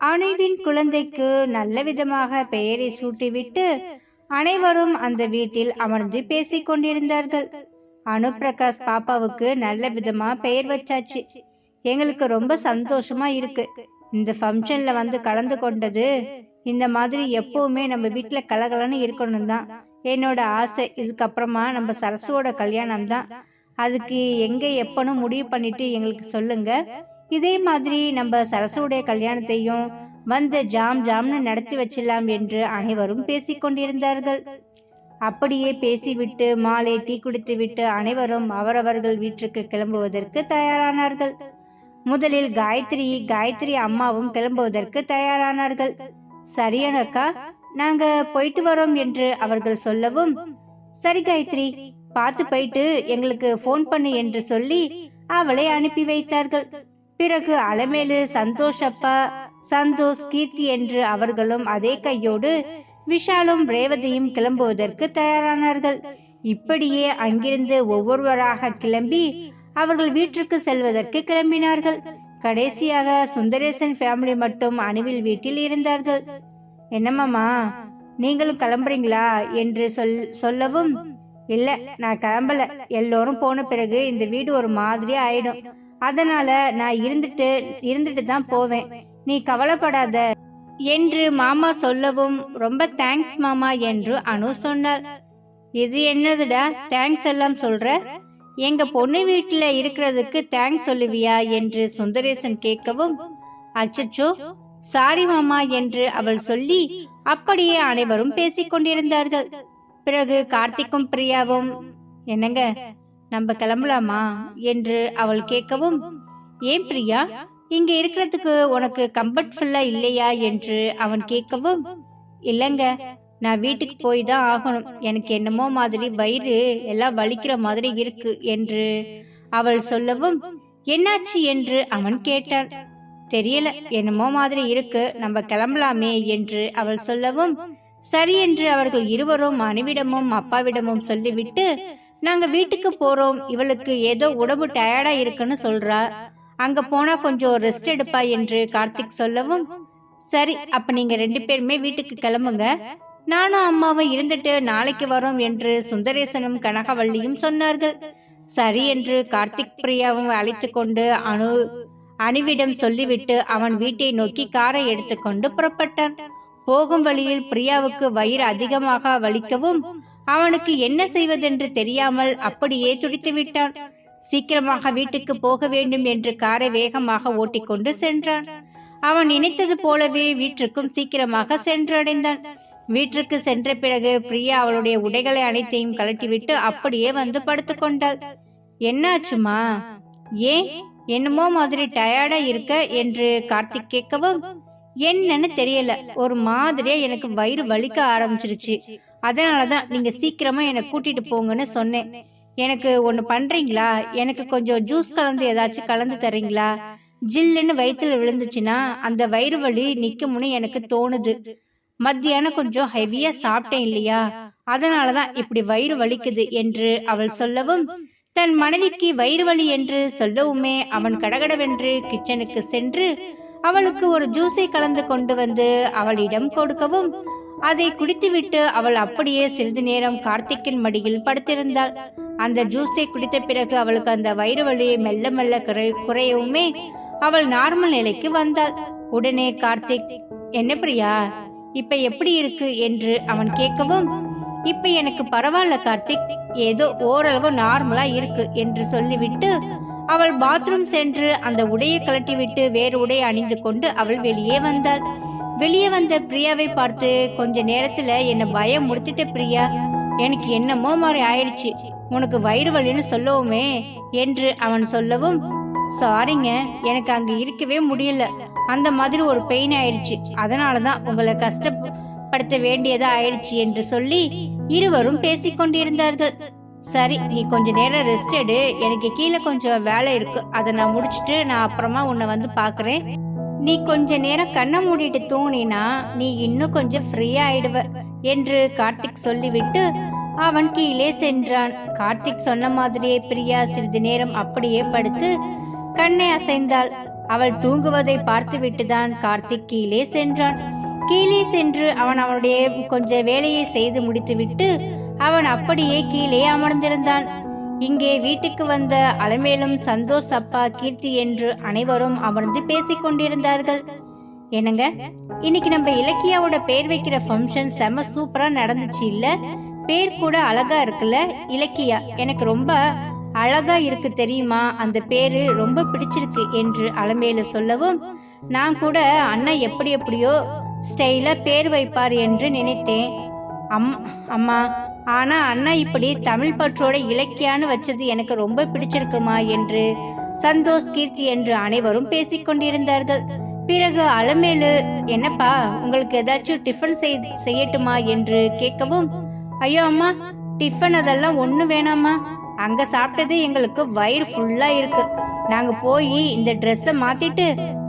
அணுவின் குழந்தைக்கு நல்ல விதமாக பெயரை சூட்டிவிட்டு அனைவரும் அந்த வீட்டில் அமர்ந்து பேசிக் கொண்டிருந்தார்கள். அனுப்பிரகாஷ் பாப்பாவுக்கு நல்ல விதமா பெயர் வச்சாச்சு. எங்களுக்கு ரொம்ப சந்தோஷமா இருக்கு. இந்த ஃபங்க்ஷன்ல வந்து கலந்து கொண்டது. இந்த மாதிரி எப்பவுமே நம்ம வீட்டுல கலகலன்னு இருக்கணும் தான் என்னோட ஆசை. இதுக்கப்புறமா நம்ம சரசுவோட கல்யாணம் தான். அதுக்கு எங்க எப்பன்னு முடிவு பண்ணிட்டு எங்களுக்கு சொல்லுங்க. இதே மாதிரி நம்ம சரசுடைய கல்யாணத்தையும் வந்து ஜாம்னு நடத்தி வச்சிடலாம் என்று அனைவரும் பேசிக்கொண்டிருந்தார்கள். அப்படியே பேசிவிட்டு மாலை டீ குடித்து விட்டு அனைவரும் அவரவர்கள் வீட்டுக்கு கிளம்புவதற்கு தயாரானார்கள். முதலில் காயத்ரி அம்மாவும் கிளம்புவதற்கு தயாரானார்கள். சரியனக்கா, நாங்க போயிட்டு வரோம் என்று அவர்கள் சொல்லவும், சரி காயத்ரி, பார்த்து போயிட்டு எங்களுக்கு போன் பண்ணு என்று சொல்லி அவளை அனுப்பி வைத்தார்கள். பிறகு அலமேலு, சந்தோஷ் அப்பா, சந்தோஷ், கீர்த்தி என்று அவர்களும் அதே கையோடு விஷாலும் ரேவதியும் கிளம்புவதற்கு தயாரானார்கள். இப்படியே அங்கிருந்து ஒவ்வொருவராக கிளம்பி அவர்கள் வீட்டிற்கு செல்வதற்கு கிளம்பினார்கள். கடைசியாக சுந்தரேசன் ஃபேமிலி மட்டும் அணுவில் வீட்டில் இருந்தார்கள். என்னம்மாமா, நீங்களும் கிளம்புறீங்களா என்று சொல்லவும், இல்ல நான் கிளம்பல. எல்லோரும் போன பிறகு இந்த வீடு ஒரு மாதிரி ஆயிடும். அதனால நான் இருந்துட்டு தான் போவேன். நீ கவலைப்படாத என்று மாமா சொல்லவும், ரொம்ப தேங்க்ஸ் மாமா என்று அனு சொன்னாள். இது என்னதுடா தேங்க்ஸ் எல்லாம் சொல்ற? எங்க பொண்ணு வீட்டுல இருக்கிறதுக்கு தேங்க்ஸ் சொல்லுவியா என்று சுந்தரேசன் கேட்கவும், அச்சச்சோ சாரி மாமா என்று அவள் சொல்லி அப்படியே அனைவரும் பேசிக் கொண்டிருந்தார்கள். பிறகு கார்த்திக்கும் பிரியாவும், என்னங்க நம்ம கிளம்பலாமா என்று அவள் கேட்கவும், ஏன் பிரியா, இங்க இருக்கிறதுக்கு உனக்கு கம்ஃபர்ட்ஃபுல்லா இல்லையா என்று அவன் கேட்கவும், இல்லங்க நான் வீட்டுக்கு போய் தான் ஆகணும். எனக்கு என்னமோ மாதிரி வயிறு எல்லாம் வலிக்கிற மாதிரி இருக்கு என்று அவள் சொல்லவும், என்னாச்சு என்று அவன் கேட்டான். தெரியல, என்னமோ மாதிரி இருக்கு, நம்ம கிளம்பலாமே என்று அவள் சொல்லவும், சரி என்று அவர்கள் இருவரும் அணுவிடமும் அப்பாவிடமும் சொல்லிவிட்டு, நாங்க வீட்டுக்கு போறோம், இவளுக்கு ஏதோ உடம்பு டயர்டா இருக்குன்னு சொல்றா, அங்க போனா கொஞ்சம் ரெஸ்ட் எடுப்பா என்று கார்த்திக் சொல்லவும், சரி அப்ப நீங்க 2 பேருமே வீட்டுக்கு கிளம்புங்க, நானும் அம்மாவும் இருந்துட்டு நாளைக்கு வரோம் என்று சுந்தரேசனும் கனகவள்ளியும் சொன்னார்கள். சரி என்று கார்த்திக் பிரியாவும் அழைத்து கொண்டு அணுவிடம் சொல்லிவிட்டு அவன் வீட்டை நோக்கி காரை எடுத்துக்கொண்டு புறப்பட்டான். போகும் வழியில் பிரியாவுக்கு வயிறு அதிகமாக வலிக்கவும் அவனுக்கு என்ன செய்வதென்று தெரியாமல் அப்படியே துடித்து விட்டான். சீக்கிரமாக வீட்டுக்கு போக வேண்டும் என்று காரை வேகமாக ஓட்டிக்கொண்டு சென்றான். அவன் நினைத்தது போலவே வீட்டிற்கும் சீக்கிரமாக சென்றடைந்தான். வீட்டிற்கு சென்ற பிறகு பிரியா அவளுடைய உடைகளை அனைத்தையும் கழட்டிவிட்டு அப்படியே வந்து படுத்துக்கொண்டாள். என்னாச்சுமா, ஏன் என்னமோ மாதிரி டயர்டா இருக்க என்று கார்த்திக் கேட்கவும், என்னன்னு தெரியல, ஒரு மாதிரியா எனக்கு வயிறு வலிக்க ஆரம்பிச்சிருச்சு. அதனாலதான் நீங்க சீக்கிரமா என்னை கூட்டிட்டு போங்கன்னு சொன்னேன். எனக்கு ஒண்ணு பண்றீங்களா? எனக்கு கொஞ்சம் ஜூஸ் கலந்து ஏதாச்சும் கலந்து தர்றீங்களா? ஜில்லுன்னு வயிற்றுல விழுந்துச்சுன்னா அந்த வயிறு வலி நிக்கும்னு எனக்கு தோணுது. மத்தியானம் கொஞ்சம் ஹெவியா சாப்பிட்டேன் இல்லையா, அதனாலதான் இப்படி வயிறு வலிக்குது என்று அவள் சொல்லவும், தன் மனைவிக்கு வயிறு வலி என்று சொல்லவுமே அவன் கடகடவென்று கிச்சனுக்கு சென்று அவளுக்கு ஒரு ஜூஸை கலந்து கொண்டு வந்து அவளிடம் கொடுக்கவும், அதை குடித்துவிட்டு அவள் அப்படியே சிறிது நேரம் கார்த்திக்கின் மடியில் படுத்திருந்தாள். அந்த ஜூஸை குடித்த பிறகு அவளுக்கு அந்த வயிறு வலி மெல்ல மெல்ல குறையவுமே அவள் நார்மல் நிலைக்கு வந்தாள். உடனே கார்த்திக், என்ன பிரியா, இப்ப எப்படி இருக்கு என்று அவன் கேட்கவும், இப்ப எனக்கு பரவாயில்ல கார்த்திக், ஏதோ ஓரளவு நார்மலா இருக்கு என்று சொல்லிவிட்டு அவள் பாத்ரூம் சென்று அந்த உடையை கழட்டிவிட்டு வேறு உடை அணிந்து கொண்டு அவள் வெளியே வந்தாள். வெளியே வந்த பிரியாவை பார்த்து, கொஞ்ச நேரத்துல என்ன பயம் முடித்துட்ட பிரியா, எனக்கு என்னமோ மாதிரி ஆயிடுச்சு, உனக்கு வயிறு வலின்னு சொல்லவுமே என்று அவன் சொல்லவும், சாரிங்க, எனக்கு அங்க இருக்கவே முடியல, அந்த மாதிரி ஒரு பெயின் ஆயிடுச்சு, அதனாலதான் உங்களை கஷ்டப்படுத்த வேண்டியதா ஆயிடுச்சு என்று சொல்லி இருவரும் பேசிக்கொண்டிருந்தார்கள். சரி, நீ கொஞ்ச நேரம் ரெஸ்ட் எடு, எனக்கு கீழே கொஞ்சம் வேலை இருக்கு, அதை நான் முடிச்சுட்டு நான் அப்புறமா உன்னை வந்து பாக்குறேன். நீ கொஞ்ச நேரம் கண்ணை மூடிட்டு தூங்கினா நீ இன்னும் கொஞ்சம் ஃப்ரீயா ஆயிடுவ என்று கார்த்திக் சொல்லிவிட்டு அவன் கீழே சென்றான். கார்த்திக் சொன்ன மாதிரியே பிரியா சிறிது நேரம் அப்படியே படுத்து கண்ணை அசைந்தாள். அவள் தூங்குவதை பார்த்துவிட்டுதான் கார்த்திக் கீழே சென்றான். கீழே சென்று அவன் அவனுடைய கொஞ்சம் வேலையை செய்து முடித்துவிட்டு அவன் அப்படியே கீழே அமர்ந்திருந்தான். இங்கே வீட்டுக்கு வந்த அலமேலும் சந்தோஷ், அப்பா, கீர்த்தி என்று அனைவரும் அமர்ந்து பேசிக் கொண்டிருந்தார்கள். என்னங்க, இன்னைக்கு நம்ம இலக்கியாவோட பேர் வைக்கிற ஃபங்க்ஷன் செம சூப்பரா நடந்துச்சு இல்ல? பேர் கூட அழகா இருக்குல்ல? இலக்கியா எனக்கு ரொம்ப அழகா இருக்கு தெரியுமா, அந்த பேரு ரொம்ப பிடிச்சிருக்கு என்று அலமேலு சொல்லவும், நான் கூட அண்ணா எப்படி எப்படியோ ஸ்டைலா பேர் வைப்பார் என்று நினைத்தேன் அம்மா. ஆனா அண்ணா இப்படி தமிழ் பற்றோட இலக்கியான்னு வச்சது எனக்கு ரொம்ப பிடிச்சிருக்குமா என்று சந்தோஷ், கீர்த்தி என்று அனைவரும் பேசிக்கொண்டிருந்தார்கள். பிறகு அலமேலு, என்னப்பா உங்களுக்கு ஏதாச்சும் டிஃபன் செய்யட்டுமா என்று கேட்கவும், ஐயோ அம்மா, டிஃபன் அதெல்லாம் ஒண்ணு வேணாமா, அங்க சாப்பிட்டது எங்களுக்கு வயிறு ஃபுல்லா இருக்கு. நாங்க போய் இந்த ட்ரெஸ்ஸை மாத்திட்டு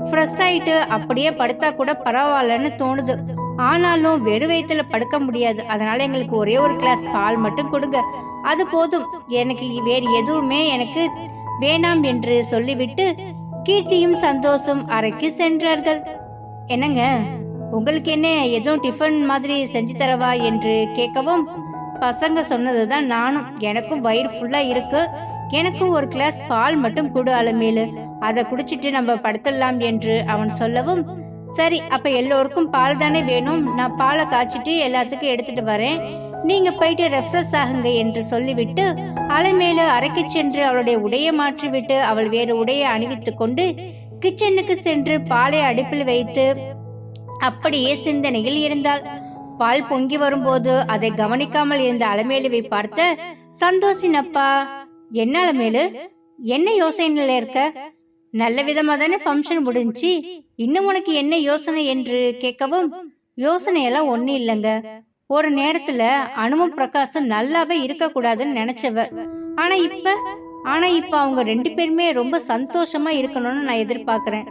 ஃப்ரெஷ் ஆயிட்டு அப்படியே படுத்தா கூட பரவாயில்லன்னு தோணுது. ஆனாலும் வெறு வயிற்றுல படுக்க முடியாது. அதனால எங்களுக்கு ஒரே ஒரு கிளாஸ் பால் மட்டும் கொடுங்க, அது போதும், எனக்கு வேறு எதுவுமே எனக்கு வேணாம் என்று சொல்லிவிட்டு கீர்த்தியும் சந்தோஷம் அறைக்கு சென்றார்கள். என்னங்க, உங்களுக்கு என்ன எதுவும் டிஃபன் மாதிரி செஞ்சு தரவா என்று கேட்கவும், பசங்க சொன்னதுதான் நானும், எனக்கும் வயிறு ஃபுல்லா இருக்கு, எனக்கும் ஒரு கிளாஸ் பால் மட்டும் கொடு அலமேலு, அதை குடிச்சிட்டு நம்ம படுத்துடலாம் என்று அவன் சொல்லவும், சரி அப்ப எல்லோருக்கும் பால் தானே வேணும், நான் பாலை காய்ச்சிட்டு எல்லாத்துக்கும் எடுத்துட்டு வரேன், நீங்க போயிட்டு ரெஃப்ரெஷ் ஆகுங்க என்று சொல்லிவிட்டு அலமேலு அறைக்கு சென்று அவளுடைய உடையை மாற்றிவிட்டு அவள் வேறு உடையை அணிவித்து கொண்டு கிச்சனுக்கு சென்று பாலை அடுப்பில் வைத்து அப்படியே சிந்தனையில் இருந்தாள். பால் பொங்கி வரும்போது அதை கவனிக்காமல் இருந்த அலமேலுவை பார்த்த சந்தோஷின் அப்பா, என்ன அலமேலு, என்ன யோசனையில இருக்க? நல்ல விதமா தானே ஃபங்க்ஷன் முடிஞ்சு, இன்னும் உனக்கு என்ன யோசனை என்று கேட்கவும், யோசனையெல்லாம் ஒண்ணு இல்லைங்க, ஒரு நேரத்துல அனுவும் பிரகாசும் நல்லாவே இருக்க கூடாதுன்னு நினைச்சவ, ஆனா இப்ப அவங்க 2 பேருமே ரொம்ப சந்தோஷமா இருக்கணும்னு நான் எதிர்பார்க்கிறேன்.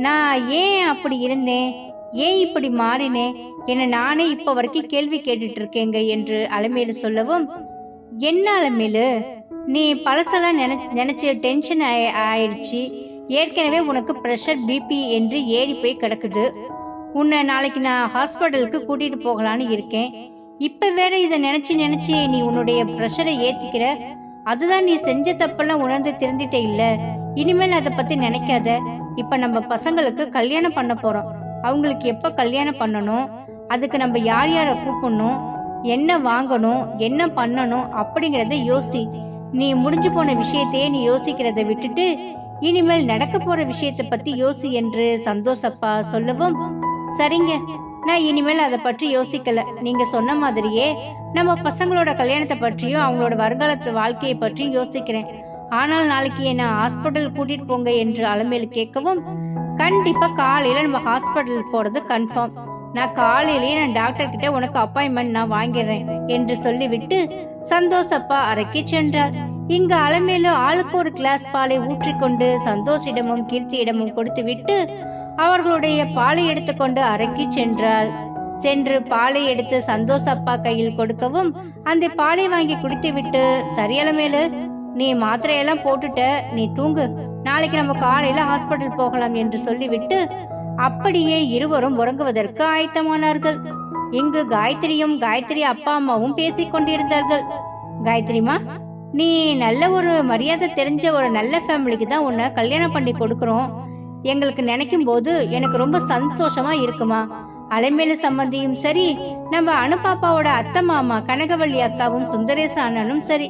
நான் ஏன் அப்படி இருந்தேன், ஏன் இப்படி மாறினேன், என்ன நானே இப்ப வரைக்கும் கேள்வி கேட்டுட்டு இருக்கேங்க என்று அலமேலு சொல்லவும், என்ன அலமேலு, நீ பழசெல்லாம் நினைச்சு டென்ஷன் ஆயிடுச்சு, ஏற்கனவே உனக்கு பிரஷர் பிபி என்று ஏறி போய் கிடக்குது, உன்னை நாளைக்கு நான் ஹாஸ்பிட்டலுக்கு கூட்டிட்டு போகலான்னு இருக்கேன், இப்ப வேற இதை நினைச்சு நீ உன்னுடைய பிரஷரை ஏத்திக்கிற, அதுதான் நீ செஞ்ச தப்பெல்லாம் உணர்ந்து திருந்திட்டே இல்ல, இனிமேல் அதை பத்தி நினைக்காத. இப்ப நம்ம பசங்களுக்கு கல்யாணம் பண்ண போறோம், அவங்களுக்கு எப்ப கல்யாணம் பண்ணணும், அதுக்கு நம்ம யார் யாரை கூப்பிடணும், என்ன வாங்கணும், என்ன பண்ணணும் அப்படிங்கறத யோசி. நீ முடிஞ்சு போன விஷயத்தையே நீ யோசிக்கிறத விட்டுட்டு இனிமேல் நடக்க போற விஷயத்தை பத்தி யோசி என்று சந்தோஷப்பா சொல்லவும், சரிங்க, நான் இனிமேல் அதை பற்றி யோசிக்கல, நீங்க சொன்ன மாதிரியே நம்ம பசங்களோட கல்யாணத்தை பற்றியும் அவங்களோட வருங்காலத்து வாழ்க்கையை பற்றியும் யோசிக்கிறேன், ஆனால் நாளைக்கு என்ன ஹாஸ்பிட்டல் கூட்டிட்டு போங்க என்று அலமேலு கேட்கவும், கண்டிப்பா காலையில நம்ம ஹாஸ்பிட்டல் போறது கன்ஃபார்ம், நான் காலையிலேயே நான் டாக்டர் கிட்ட உனக்கு அப்பாயின்மெண்ட் நான் வாங்கிடுறேன் என்று சொல்லிவிட்டு சந்தோஷப்பா அறைக்கு சென்றார். இங்கு அலமேலு ஆளுக்கு ஒரு கிளாஸ் பாலை ஊற்றிக்கொண்டு சந்தோஷிடமும் கீர்த்தியிடமும் கொடுத்து விட்டு அவர்களுடைய பாலை எடுத்துக்கொண்டு அறைக்கு சென்று பாலை எடுத்து சந்தோஷப்பா கையில் கொடுக்கவும் அந்த பாலை வாங்கி குடித்து விட்டு, சரி அலமேலு, நீ மாத்திரையெல்லாம் போட்டுட்ட, நீ தூங்கு, நாளைக்கு நம்ம காலையில ஹாஸ்பிட்டல் போகலாம் என்று சொல்லிவிட்டு அப்படியே இருவரும் உறங்குவதற்கு ஆயத்தமானார்கள். இங்கு காயத்ரியும் காயத்ரி அப்பா அம்மாவும் பேசிக் கொண்டிருந்தார்கள். காயத்ரிமா, நீ நல்ல ஒரு மரியாதை தெரிஞ்ச ஒரு நல்ல ஃபேமிலிக்கு தான் உன்னை கல்யாணம் பண்ணி கொடுக்கறோம், எங்களுக்கு நினைக்கும் போது எனக்கு ரொம்ப சந்தோஷமா இருக்குமா. அலமேலு சம்பந்தியும் சரி, நம்ம அனுபாப்பாவோட அத்தை மாமா கனகவள்ளி அக்காவும் சுந்தரேச அண்ணனும் சரி,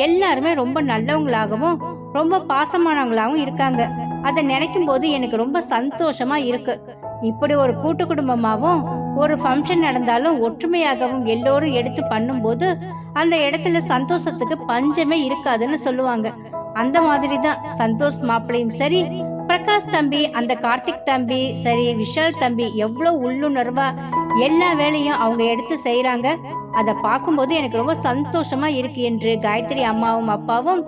எல்லாருமே ரொம்ப நல்லவங்களாகவும் ரொம்ப பாசமானவங்களாகவும் இருக்காங்க. அதை நினைக்கும் போது எனக்கு ரொம்ப சந்தோஷமா இருக்கு. இப்படி ஒரு கூட்டு குடும்பமாவும் ஒரு ஃபங்க்ஷன் நடந்தாலும் ஒற்றுமையாகவும் எல்லோரும் எடுத்து பண்ணும்போது அந்த இடத்துல சந்தோஷத்துக்கு பஞ்சமே இருக்காதுன்னு சொல்லுவாங்க. அந்த மாதிரிதான் சந்தோஷ் மாப்பிள்ளையும் சரி, பிரகாஷ் தம்பி, அந்த கார்த்திக் தம்பி சரி, விஷால் தம்பி எவ்வளவு உள்ளுணர்வா எல்லா வேலையும் அவங்க எடுத்து செய்யறாங்க. அதை பார்க்கும்போது எனக்கு ரொம்ப சந்தோஷமா இருக்கு என்று காயத்ரி அம்மாவும் அப்பாவும்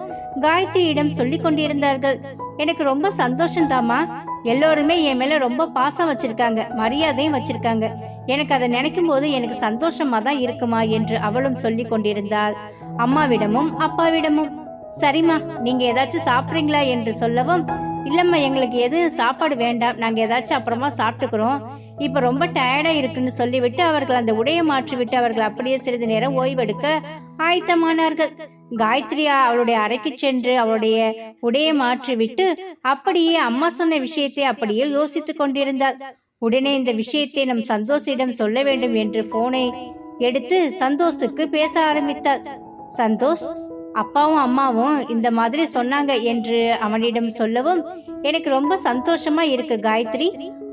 காயத்ரியிடம் சொல்லி கொண்டிருந்தார்கள். எனக்கு ரொம்ப சந்தோஷம் தாமா, எல்லோருமே என் மேல ரொம்ப பாசம் வச்சிருக்காங்க, மரியாதையும் வச்சிருக்காங்க, எனக்கு அதை நினைக்கும் போது எனக்கு சந்தோஷமா தான் இருக்குமா என்று அவளும் சொல்லி கொண்டிருந்தாள். அம்மாவிடமும் அப்பாவிடமும். சரிம்மா, நீங்க ஏதாச்சும் சாப்பிடுறீங்களா என்று சொல்லவும், இல்லைம்மா, எங்களுக்கு எதுவும் சாப்பாடு வேண்டாம், நாங்கள் ஏதாச்சும் அப்புறமா சாப்பிட்டுக்கிறோம், இப்போ ரொம்ப டயர்டாக இருக்குன்னு சொல்லிவிட்டு அவர்கள் அந்த உடையை மாற்றிவிட்டு அவர்கள் அப்படியே சிறிது நேரம் ஓய்வெடுக்க ஆயத்தமானார்கள். காயத்ரியா அவளுடைய அறைக்கு சென்று அவளுடைய உடையை மாற்றிவிட்டு அப்படியே அம்மா சொன்ன விஷயத்தை அப்படியே யோசித்துக் கொண்டிருந்தாள். உடனே இந்த விஷயத்தை நம் சந்தோஷிடம் சொல்ல வேண்டும் என்று போனை எடுத்து சந்தோஷுக்கு பேச ஆரம்பித்தாள். சந்தோஷ், அப்பாவும் அம்மாவும் இந்த மாதிரி சொன்னாங்க என்று அவனிடம் சொல்லவும், எனக்கு ரொம்ப சந்தோஷமா இருக்கு காயத்ரி,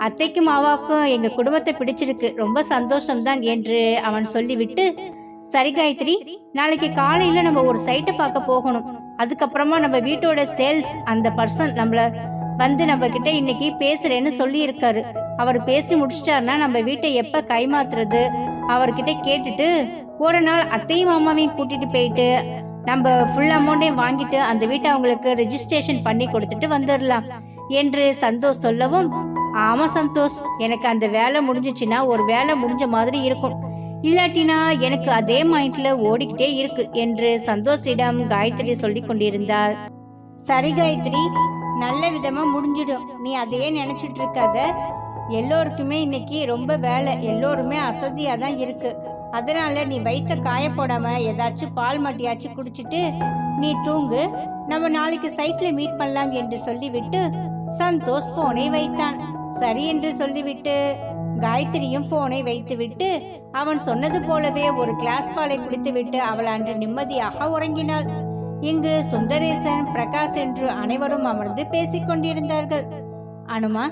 அத்தைக்கும் அவாக்கும் எங்க குடும்பத்தை பிடிச்சிருக்கு, ரொம்ப சந்தோஷம்தான் என்று அவன் சொல்லிவிட்டு, சரி காயத்ரி, நாளைக்கு காலையில நம்ம ஒரு சைட்டை பார்க்க போகணும், அதுக்கப்புறமா நம்ம வீட்டோட சேல்ஸ் அந்த பர்சன் நம்மள வந்து நம்ம கிட்ட இன்னைக்கு பேசுறேன்னு சொல்லி இருக்காரு, அவர் பேசி முடிச்சிட்டாருன்னா நம்ம வீட்டை எப்ப கைமாத்துறது அவர்கிட்ட கேட்டுட்டு ஒரு நாள் அத்தையும் மாமாவையும் கூட்டிட்டு போயிட்டு நம்ம ஃபுல் அமௌண்டையும் வாங்கிட்டு அந்த வீட்டை அவங்களுக்கு ரெஜிஸ்ட்ரேஷன் பண்ணி கொடுத்துட்டு வந்துடலாம் என்று சந்தோஷ் சொல்லவும், ஆமா சந்தோஷ், எனக்கு அந்த வேலை முடிஞ்சிச்சுன்னா ஒரு வேலை முடிஞ்ச மாதிரி இருக்கும், இல்லாட்டினா எனக்கு அதே மைண்ட்ல ஓடிக்கிட்டே இருக்கு என்று சந்தோஷிடம் காயத்ரி சொல்லி கொண்டிருந்தாள். சரி காயத்ரி, நல்ல விதமா முடிஞ்சிடும், நீ அதையே நினைச்சிட்டு இருக்காத, எல்லோருக்குமே இன்னைக்கு ரொம்ப வேலை, எல்லோருமே அசதியா தான் இருக்கு, அதனால நீ வயிற்ற காய போடாம ஏதாச்சும் பால் மட்டியாச்சும் குடிச்சிட்டு நீ தூங்கு, நம்ம நாளைக்கு சைட்ல மீட் பண்ணலாம் என்று சொல்லிவிட்டு சந்தோஷ் போனை வைத்தான். சரி என்று சொல்லிவிட்டு காயத்ரியும் போனை வைத்துவிட்டு அவன் சொன்னது போலவே ஒரு கிளாஸ் பாலை குடித்துவிட்டு அவள் அன்று நிம்மதியாக உறங்கினாள். இங்கு சுந்தரேசன், பிரகாஷ் என்று அனைவரும் அமர்ந்து பேசிக் கொண்டிருந்தார்கள். அனுமா,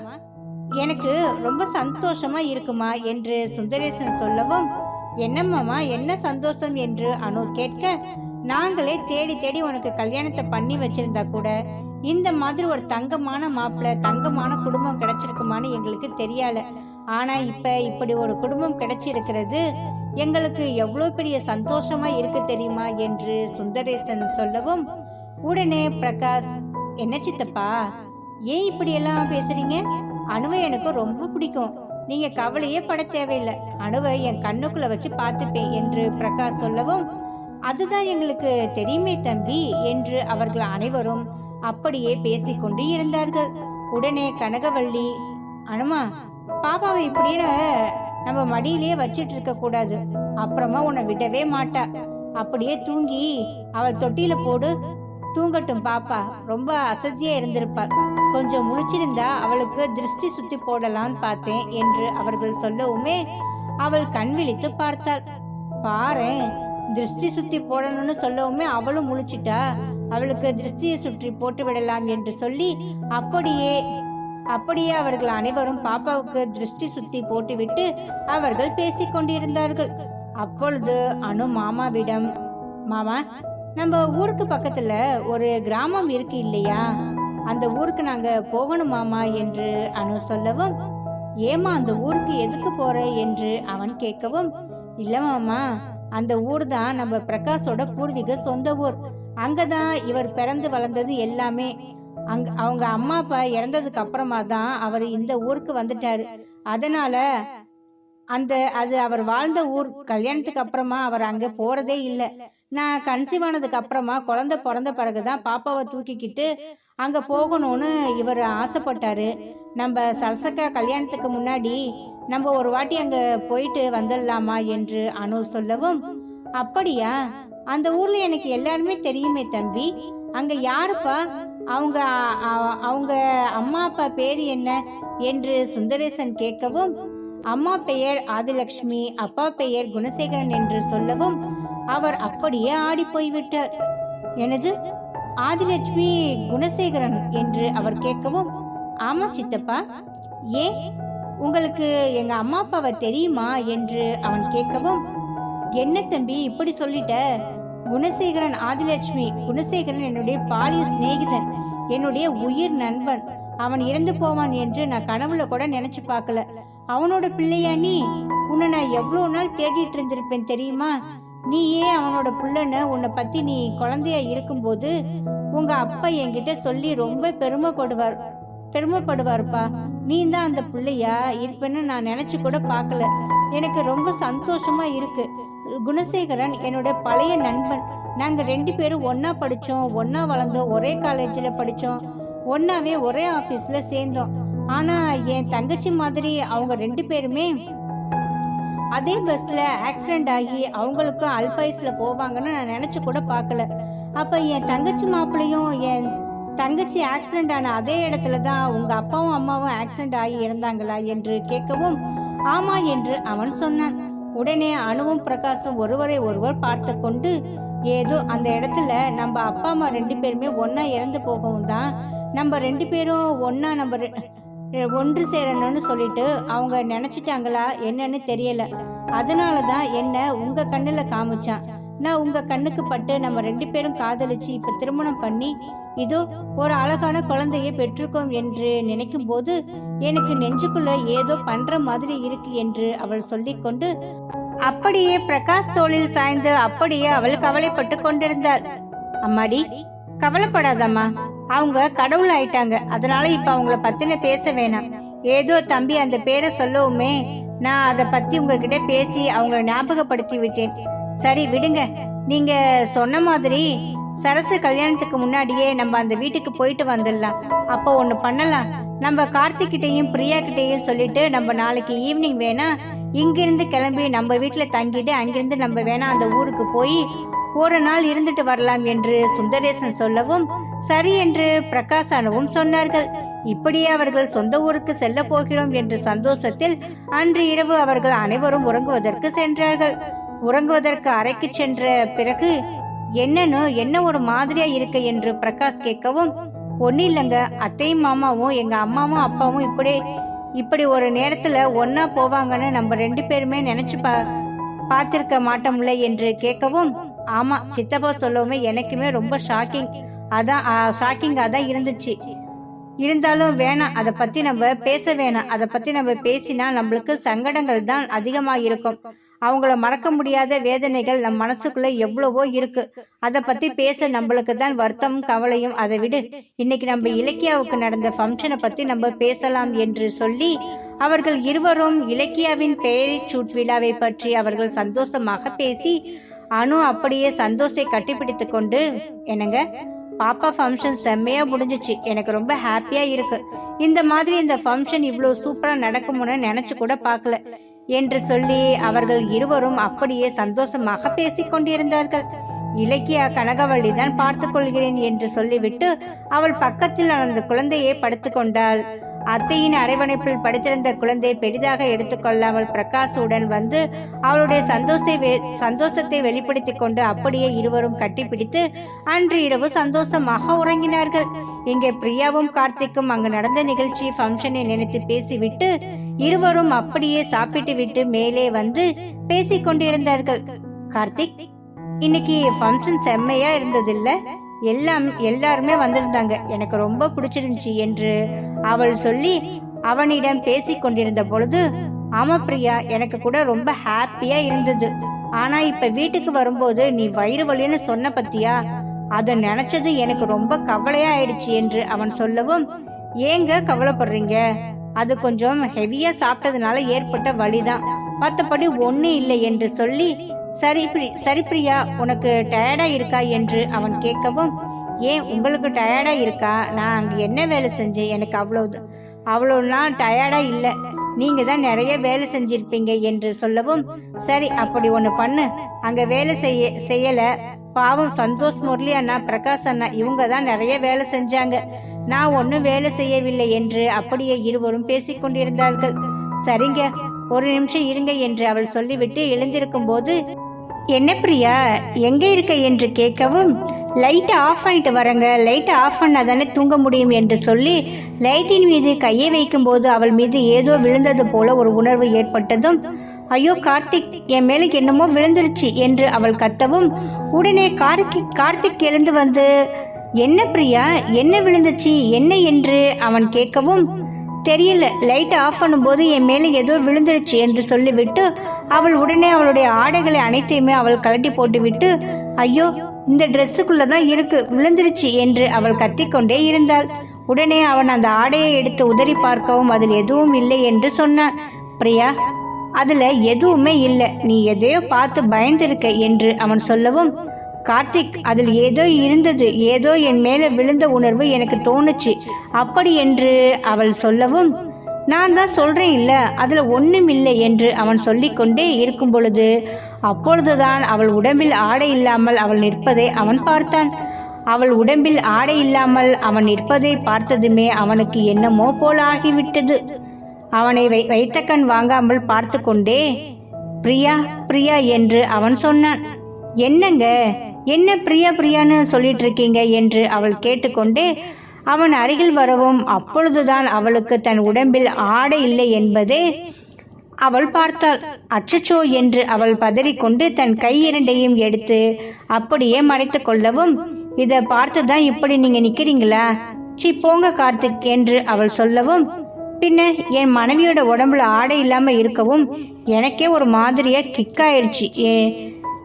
எனக்கு ரொம்ப சந்தோஷமா இருக்குமா என்று சுந்தரேசன் சொல்லவும், என்னம்மாமா என்ன சந்தோஷம் என்று அனு கேட்க, நாங்களே தேடி தேடி உனக்கு கல்யாணத்தை பண்ணி வச்சிருந்தா கூட இந்த மாதிரி ஒரு தங்கமான மாப்பிள்ளை, தங்கமான குடும்பம் கிடைச்சிருக்குமான்னு எங்களுக்கு தெரியல, ஆனா இப்படி ஒரு குடும்பம் கிடைச்சிருக்கிறது எங்களுக்கு எவ்வளோ பெரிய சந்தோஷமா இருக்கு தெரியுமா என்று சுந்தரேசன் சொல்லவும், உடனே பிரகாஷ், என்ன சித்தப்பா ஏன் இப்படி எல்லாம் பேசுறீங்க, அனுவை எனக்கு ரொம்ப பிடிக்கும், நீங்க கவலையே பட தேவையில்லை, அனுவை என் கண்ணுக்குள்ள வச்சு பார்த்துப்பேன் என்று பிரகாஷ் சொல்லவும், அதுதான் எங்களுக்கு தெரியுமே தம்பி என்று அவர்கள் அனைவரும் அப்படியே பேசிக்கொண்டு இருந்தார்கள். உடனே கனகவள்ளி, அனுமா, பாப்பாவை இப்படியே நம்ம மடியிலேயே வச்சிட்டு இருக்க கூடாது, அப்புறமா உன்னை விடவே மாட்டா, அப்படியே தூங்கி அவள் தொட்டியில போடு, தூங்கட்டும், பாப்பா ரொம்ப அசதியா இருந்திருப்பாள், கொஞ்சம் முழிச்சிருந்தா அவளுக்கு திருஷ்டி சுத்தி போடலான்னு பார்த்தேன் என்று அவர்கள் சொல்லவுமே அவள் கண் விழித்து பார்த்தாள். பாரேன், திருஷ்டி சுத்தி போடணும்னு சொல்லவுமே அவளும் முழிச்சிட்டா, அவளுக்கு திருஷ்டியை சுற்றி போட்டு விடலாம் என்று சொல்லி அப்படியே அவர்கள் அனைவரும் பாப்பாவுக்கு திருஷ்டி சுத்தி போட்டுவிட்டு அவர்கள் பேசிக் கொண்டிருந்தார்கள். அப்பொழுது அனு மாமாவிடம், மாமா, நம்ம ஊருக்கு பக்கத்துல ஒரு கிராமம் இருக்கு இல்லையா, அந்த ஊருக்கு நாங்க போகணும் மாமா என்று அனு சொல்லவும், ஏமா அந்த ஊருக்கு எதுக்கு போற என்று அவன் கேட்கவும், இல்ல மாமா, அந்த ஊர் தான் நம்ம பிரகாஷோட பூர்வீக சொந்த ஊர், அங்கதான் இவர் பிறந்து வளர்ந்தது எல்லாமே, அவங்க அம்மா அப்பா இறந்ததுக்கு அப்புறமா தான் அவர் இந்த ஊருக்கு வந்துட்டாரு, அதனால அது அவர் வாழ்ந்த ஊர், கல்யாணத்துக்கு அப்புறமா அவர் அங்க போறதே இல்லை, நான் கன்சீவ் ஆனதுக்கு அப்புறமா குழந்தை பிறந்த பிறகுதான் பாப்பாவை தூக்கிக்கிட்டு அங்க போகணும்னு இவர் ஆசைப்பட்டாரு, நம்ம சரசக்கா கல்யாணத்துக்கு முன்னாடி நம்ம ஒரு வாட்டி அங்க போயிட்டு வந்துடலாமா என்று அனு சொல்லவும், அப்படியா, அந்த ஊர்ல எனக்கு எல்லாருமே தெரியுமே தம்பி, அங்க யாருப்பா, அவங்க அம்மா அப்பா பேரு என்ன என்று சுந்தரேசன் கேட்கவும், அம்மா பெயர் ஆதிலட்சுமி, அப்பா பெயர் குணசேகரன் என்று சொல்லவும் அவர் அப்படியே ஆடி போய்விட்டார். எனது ஆதிலட்சுமி குணசேகரன் என்று அவர் கேட்கவும், ஆமா சித்தப்பா, ஏன் உங்களுக்கு எங்க அம்மா அப்பாவை தெரியுமா என்று அவன் கேட்கவும், என்ன தம்பி இப்படி சொல்லிட்ட, குணசேகரன் ஆதிலட்சுமி, குணசேகரன் என்னுடைய பாலிய சிநேகிதன், என்னுடைய உயிர் நண்பன், அவன் இறந்து போவான் என்று நான் கனவுல கூட நினைச்சு பார்க்கல, அவனோட பிள்ளையா நீ, உன்னை நான் எவ்வளவு நாள் தேடிட்டு இருந்திருப்பேன் தெரியுமா, நீயே அவனோட பிள்ளைன்னு உன்னை பத்தி நீ குழந்தையா இருக்கும்போது உங்க அப்பா என்கிட்ட சொல்லி ரொம்ப பெருமைப்படுவார்ப்பா, நீ தான் அந்த பிள்ளையா இருப்பேன்னு நான் நினைச்சு கூட பார்க்கல, எனக்கு ரொம்ப சந்தோஷமா இருக்கு. குணசேகரன் என்னோட பழைய நண்பன், நாங்க 2 பேரும் ஒன்னா படிச்சோம், ஒன்னா வளர்ந்தோம், ஒரே காலேஜில் படிச்சோம், ஒன்னாவே ஒரே ஆபீஸ்ல சேர்ந்தோம். ஆனா என் தங்கச்சி மாதிரி அவங்க 2 பேருமே அதே பஸ்ல ஆக்சிடென்ட் ஆகி அவங்களுக்கும் அல்பாயுஸ்ல போவாங்கன்னு நான் நினைச்சு கூட பார்க்கல. அப்ப என் தங்கச்சி மாப்பிள்ளையும் என் தங்கச்சி ஆக்சிடென்ட் ஆன அதே இடத்துல தான் உங்க அப்பாவும் அம்மாவும் ஆக்சிடென்ட் ஆகி இறந்தாங்களா என்று கேட்கவும் ஆமா என்று அவன் சொன்னான். உடனே அனுவும் பிரகாஷும் ஒருவரை ஒருவர் பார்த்து கொண்டு ஏதோ அந்த இடத்துல நம்ம அப்பா அம்மா 2 பேருமே ஒன்னா இறந்து போகவும் தான் நம்ம 2 பேரும் ஒன்னா நம்ம ஒன்று சேரணும்னு சொல்லிட்டு அவங்க நினைச்சிட்டாங்களா என்னன்னு தெரியல. அதனாலதான் என்ன உங்க கண்ணுல காமிச்சான். நான் உங்க கண்ணுக்கு பட்டு நம்ம 2 பேரும் காதலிச்சு இப்ப திருமணம் பண்ணி இதோ ஒரு அழகான குழந்தையை பெற்றுக்கோம் என்று நினைக்கும் போது எனக்கு நெஞ்சுக்குள்ள ஏதோ பண்ற மாதிரி இருக்கு என்று அவள் சொல்லிக்கொண்டு அப்படியே பிரகாஷ் தோளில் சாய்ந்து அப்படியே அவள் கவலைப்பட்டு கொண்டிருந்தாள். அம்மாடி, கவலைப்படாதம்மா, அவங்க கடவுள் ஆயிட்டாங்க. அதனால இப்ப அவங்கள பத்தின பேச வேணாம். ஏதோ தம்பி அந்த பேரை சொல்லவுமே நான் அதை பத்தி உங்ககிட்ட பேசி அவங்கள ஞாபகப்படுத்தி விட்டேன். சரி விடுங்க. நீங்க சொன்ன மாதிரி சரசு கல்யாணத்துக்கு முன்னாடியே நம்ம அந்த வீட்டுக்கு போயிட்டு வந்துடலாம். அப்போ ஒண்ணு பண்ணலாம், நம்ம கார்த்திக் கிட்டையும் பிரியா கிட்டையும் சொல்லிட்டு நம்ம நாளைக்கு ஈவினிங் வேணா இங்கிருந்து கிளம்பி நம்ம வீட்டுல தங்கிட்டு அங்கிருந்து நம்ம வேணா அந்த ஊருக்கு போய் ஒரு நாள் இருந்துட்டு வரலாம் என்று சுந்தரேசன் சொல்லவும் சரி என்று பிரகாஷ் அனுவும் சொன்னார்கள். இப்படியே அவர்கள் சொந்த ஊருக்கு செல்ல போகிறோம் என்ற சந்தோஷத்தில் அன்று இரவு அவர்கள் அனைவரும் உறங்குவதற்கு சென்றார்கள். உறங்குவதற்கு அறைக்கு சென்ற பிறகு என்ன ஒரு மாதிரியா இருக்கு என்று பிரகாஷ் கேட்கவும் ஒன்னும் இல்லைங்க, அத்தையும் மாமாவும் எங்க அம்மாவும் அப்பாவும் இப்படி ஒரு நேரத்துல ஒன்னா போவாங்கன்னு நம்ம 2 பேருமே நினைச்சு பார்த்திருக்க மாட்டோம்ல என்று கேட்கவும் ஆமா, சித்தப்பா சொல்லவுமே எனக்குமே ரொம்ப ஷாக்கிங்கா தான் இருந்துச்சு. இருந்தாலும் வேணாம், அதை பத்தி நம்ம பேச வேணாம். அதை பத்தி நம்ம பேசினா நம்மளுக்கு சங்கடங்கள் தான் அதிகமா இருக்கும். அவங்கள மறக்க முடியாத வேதனைகள் நம் மனசுக்குள்ள எவ்வளவோ இருக்கு. அதை பத்தி பேச நம்மளுக்கு தான் வருத்தமும் கவலையும். அதை விடு, இன்னைக்கு நம்ம இலக்கியாவுக்கு நடந்த ஃபங்க்ஷனை பத்தி நம்ம பேசலாம் என்று சொல்லி அவர்கள் இருவரும் இலக்கியாவின் பெயரை சூட் விழாவை பற்றி அவர்கள் சந்தோஷமாக பேசி அனு அப்படியே சந்தோஷை கட்டிப்பிடித்து கொண்டு என்னங்க பாப்பா ஃபங்க்ஷன் செம்மையா முடிஞ்சிச்சு, எனக்கு ரொம்ப ஹாப்பியா இருக்கு. இந்த மாதிரி இந்த ஃபங்க்ஷன் இவ்வளவு சூப்பரா நடக்கும்னு நினைச்சு கூட பார்க்கல என்று சொல்லி அவர்கள் இருவரும் அப்படியே சந்தோஷமாக பேசிக் கொண்டிருந்தார்கள். இலக்கியா கனகவள்ளி தான் பார்த்துக் கொள்கிறேன் என்று சொல்லிவிட்டு அவள் பக்கத்தில் அந்த குழந்தையை படுத்துக் கொண்டாள். அத்தையின் அரவணைப்பில் படுத்திருந்த குழந்தை பெரிதாக எடுத்துக்கொள்ளாமல் பிரகாஷுடன் வந்து அவளுடைய சந்தோஷத்தை வெளிப்படுத்திக் கொண்டு அப்படியே இருவரும் கட்டிப்பிடித்து அன்று இரவு சந்தோஷமாக உறங்கினார்கள். இங்கே பிரியாவும் கார்த்திக்கும் அங்கு நடந்த நிகழ்ச்சி ஃபங்க்ஷனை நினைத்து பேசிவிட்டு இருவரும் அப்படியே சாப்பிட்டு விட்டு மேலே வந்து பேசிக் கொண்டிருந்தார்கள். கார்த்திக், இன்னைக்கு ஃபங்க்ஷன் செம்மையா இருந்ததில்ல? எல்லாருமே வந்திருந்தாங்க, எனக்கு ரொம்ப பிடிச்சிருந்துச்சு என்று அவள் சொல்லி அவனிடம் பேசிக் கொண்டிருந்த பொழுது ஆமா பிரியா, எனக்கு கூட ரொம்ப ஹாப்பியா இருந்தது. ஆனா இப்ப வீட்டுக்கு வரும்போது நீ வயிறு வலின்னு சொன்ன பத்தியா, அத நினைச்சது எனக்கு ரொம்ப கவலையா ஆயிடுச்சு என்று அவன் சொல்லவும் ஏங்க கவலைப்படுறீங்க, அது கொஞ்சம் ஹெவியா சாப்பிட்டதுனால ஏற்பட்ட வலிதான், மற்றபடி ஒண்ணு இல்லை என்று சொல்லி சரி பிரியா, உனக்கு டயர்டா இருக்கா என்று அவன் கேட்கவும் ஏன் உங்களுக்கு டயர்டா இருக்கா, நான் அங்க என்ன வேலை செஞ்சேன், எனக்கு அவ்வளவுலாம் டயர்டா இல்லை, நீங்க தான் நிறைய வேலை செஞ்சிருப்பீங்க என்று சொல்லவும் சரி அப்படி ஒண்ணு பண்ணு, அங்க வேலை செய்யல பாவம் சந்தோஷ் முரளி அண்ணா பிரகாஷ் அண்ணா இவங்க தான் நிறைய வேலை செஞ்சாங்க, நான் ஒன்னும் வேலை செய்யவில்லை என்று அப்படியே இருவரும் பேசிக் கொண்டிருந்தார்கள். சரிங்க, ஒரு நிமிஷம் இருங்க என்று அவள் சொல்லிவிட்டு எழுந்திருக்கும் போது என்ன பிரியா எங்க இருக்க என்று கேட்கவும் லைட் ஆஃப் பண்ணிட்டு வரங்க, லைட் ஆஃப் பண்ணாதானே தூங்க முடியும் என்று சொல்லி லைட்டின் மீது கையை வைக்கும் போது அவள் மீது ஏதோ விழுந்தது போல ஒரு உணர்வு ஏற்பட்டதும் ஐயோ கார்த்திக், என் மேலே என்னமோ விழுந்துருச்சு என்று அவள் கத்தவும் உடனே கார்த்திக் எழுந்து வந்து என்ன பிரியா என்ன விழுந்துச்சு என்ன என்று அவன் கேட்கவும் தெரியல, லைட் ஆஃப் பண்ணும்போது என் மேலே ஏதோ விழுந்துருச்சு என்று சொல்லிவிட்டு அவள் உடனே அவளுடைய ஆடைகளை அனைத்தையுமே அவள் கழட்டி போட்டுவிட்டு ஐயோ இந்த ட்ரெஸ்ஸுக்குள்ளதான் இருக்கு விழுந்துருச்சு என்று அவள் கத்திக்கொண்டே இருந்தாள். உடனே அவன் அந்த ஆடையை எடுத்து உதறி பார்க்கவும் அதில் எதுவும் இல்லை என்று சொன்னான். பிரியா, அதுல எதுவுமே இல்லை, நீ எதையோ பார்த்து பயந்திருக்க என்று அவன் சொல்லவும் கார்த்திக், அதில் ஏதோ இருந்தது, ஏதோ என் மேல விழுந்த உணர்வு எனக்கு தோணுச்சு அப்படி என்று அவள் சொல்லவும், நான் தான் சொல்றேன் இல்ல, அதுல ஒண்ணும் இல்லை என்று அவன் சொல்லிக்கொண்டே இருக்கும் பொழுது அப்பொழுதுதான் அவள் உடம்பில் ஆடை இல்லாமல் அவள் நிற்பதை அவன் பார்த்தான். அவள் உடம்பில் ஆடை இல்லாமல் அவன் நிற்பதை பார்த்ததுமே அவனுக்கு என்னமோ போல ஆகிவிட்டது. அவனை வைத்த கண் வாங்காமல் பார்த்து கொண்டே பிரியா பிரியா என்று அவன் சொன்னான். என்னங்க, என்ன பிரியா பிரியான்னு சொல்லிட்டு இருக்கீங்க என்று அவள் கேட்டுக்கொண்டே அவன் அருகில் வரவும் அப்பொழுதுதான் அவளுக்கு தன் உடம்பில் ஆடை இல்லை என்பதே அவள் பார்த்தாள். அச்சச்சோ என்று அவள் பதறிக்கொண்டு தன் கை இரண்டையும் எடுத்து அப்படியே மறைத்து கொள்ளவும், இதை பார்த்துதான் இப்படி நீங்க நிக்கிறீங்களா, சி போங்க கார்த்திக் என்று அவள் சொல்லவும், பின்ன என் மனைவியோட உடம்புல ஆடை இல்லாம இருக்கவும் எனக்கே ஒரு மாதிரியா கிக்காயிடுச்சு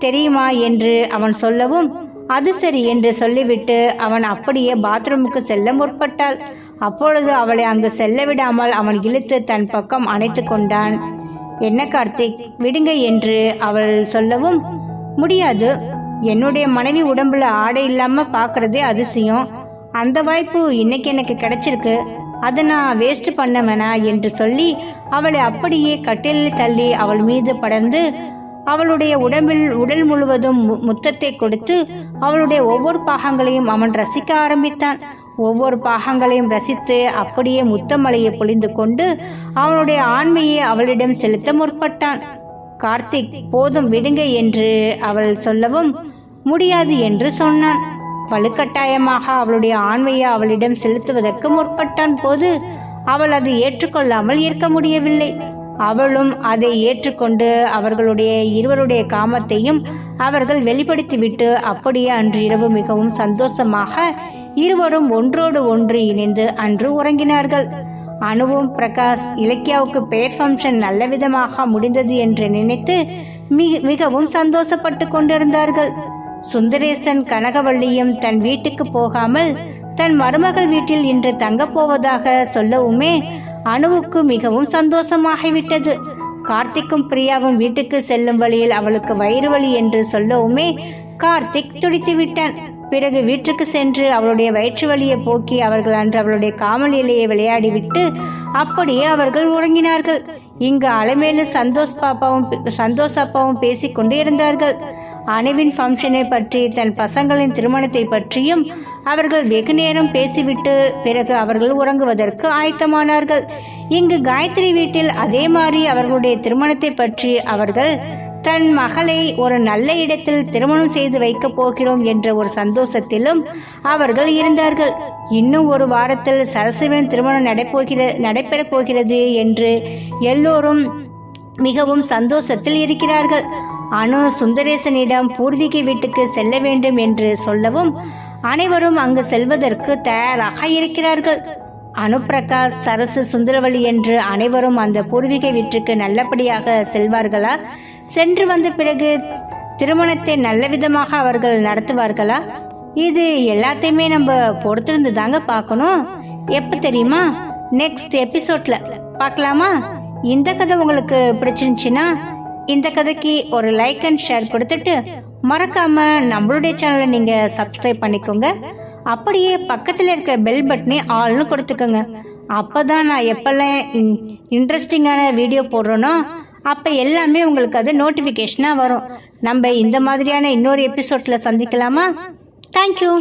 தெரியுமா என்று அவன் சொல்லவும், அது சரி என்று சொல்லிவிட்டு அவன் அப்படியே பாத்ரூமுக்கு செல்ல முற்பட்டாள். அப்பொழுது அவளை அங்கு செல்ல விடாமல் அவன் இழுத்து தன் பக்கம் அணைத்து கொண்டான். என்ன கார்த்திக், விடுங்க என்று அவள் சொல்லவும், முடியாது, என்னுடைய மனைவி உடம்புல ஆடை இல்லாம பாக்குறதே அதிசயம். அந்த வாய்ப்பு இன்னைக்கு எனக்கு கிடைச்சிருக்கு, அதை நான் வேஸ்ட் பண்ண வேணா என்று சொல்லி அவளை அப்படியே கட்டிலில் தள்ளி அவள் மீது படர்ந்து அவளுடைய உடல் முழுவதும் முத்தத்தை கொடுத்து அவளுடைய ஒவ்வொரு பாகங்களையும் அவன் ரசிக்க ஆரம்பித்தான். ஒவ்வொரு பாகங்களையும் ரசித்து அப்படியே முத்தமலையை பொழிந்து கொண்டு அவனுடைய ஆண்மையை அவளிடம் செலுத்த முற்பட்டான். கார்த்திக், போதும் விடுங்க என்று அவள் சொல்லவும், முடியாது என்று சொன்னான். வலுக்கட்டாயமாக அவளுடைய ஆண்மையை அவளிடம் செலுத்துவதற்கு முற்பட்டான் போது அவள் அதை ஏற்றுக்கொள்ளாமல் இருக்க முடியவில்லை. அவளும் அதை ஏற்றுக்கொண்டு அவர்களுடைய இருவருடைய காமத்தையும் அவர்கள் வெளிப்படுத்திவிட்டு அப்படியே அன்று இரவு மிகவும் சந்தோஷமாக இருவரும் ஒன்றோடு ஒன்று இணைந்து அன்று உறங்கினார்கள். அனுவும் பிரகாஷ் இலக்கியாவுக்கு பெயர் ஃபங்க்ஷன் நல்ல விதமாக முடிந்தது என்று நினைத்து மிகவும் சந்தோஷப்பட்டு கொண்டிருந்தார்கள். சுந்தரேசன் கனகவள்ளியும் தன் வீட்டுக்கு போகாமல் தன் மருமகள் வீட்டில் இன்று தங்கப் போவதாக சொல்லவுமே அனுவுக்கு மிகவும் சந்தோஷமாகிவிட்டது. கார்த்திக்கும் பிரியாவும் வீட்டுக்கு செல்லும் வழியில் அவளுக்கு வயிறு வலி என்று சொல்லவுமே கார்த்திக் துடித்து விட்டான். பிறகு வீட்டுக்கு சென்று அவளுடைய வயிற்று வலியை போக்கி அவர்கள் அன்று அவளுடைய காமல் இலையை விளையாடிவிட்டு அப்படியே அவர்கள் உறங்கினார்கள். இங்கு அலைமேலு சந்தோஷ் அப்பாவும் பேசிக்கொண்டு இருந்தார்கள். அணுவின் ஃபங்க்ஷனை பற்றி தன் பசங்களின் திருமணத்தை பற்றியும் அவர்கள் வெகு நேரம் பேசிவிட்டு பிறகு அவர்கள் உறங்குவதற்கு ஆயத்தமானார்கள். இங்கு காயத்ரி வீட்டில் அதே மாதிரி அவர்களுடைய திருமணத்தை பற்றி அவர்கள் தன் மகளை ஒரு நல்ல இடத்தில் திருமணம் செய்து வைக்கப் போகிறோம் என்ற ஒரு சந்தோஷத்திலும் அவர்கள் இருந்தார்கள். இன்னும் ஒரு வாரத்தில் சரசுவின் திருமணம் நடைபெறப் போகிறது என்று எல்லோரும் மிகவும் சந்தோஷத்தில் இருக்கிறார்கள். அனு சுந்தரேசனிடம் பூர்வீக வீட்டுக்கு செல்ல வேண்டும் என்று சொல்லவும் அனைவரும் அங்கு செல்வதற்கு தயாராக இருக்கிறார்கள். அனு பிரகாஷ், சரசு, சுந்தரவல்லி என்று அனைவரும் அந்த பூர்வீக வீட்டுக்கு நல்லபடியாக செல்வார்களா? சென்று வந்த பிறகு திருமணத்தை நல்ல விதமாக அவர்கள் நடத்துவார்களா? இது எல்லாத்தையுமே நம்ம பொறுத்திருந்து தாங்க பார்க்கணும். எப்ப தெரியுமா? நெக்ஸ்ட் எபிசோட்ல பார்க்கலாமா? இந்த கதை உங்களுக்கு பிடிச்சிருந்துச்சுன்னா இந்த கதைக்கு ஒரு லைக் அண்ட் ஷேர் கொடுத்துட்டு மறக்காம நம்மளுடைய சேனலை நீங்க சப்ஸ்கிரைப் பண்ணிக்கோங்க. அப்படியே பக்கத்தில் இருக்கிற பெல் பட்டனை ஆல்னு கொடுத்துக்கோங்க. அப்பதான் நான் எப்பெல்லாம் இன்ட்ரெஸ்டிங்கான வீடியோ போடுறோனோ அப்போ எல்லாமே உங்களுக்கு அது நோட்டிஃபிகேஷனாக வரும். நம்ம இந்த மாதிரியான இன்னொரு எபிசோட்ல சந்திக்கலாமா? தேங்க்யூ.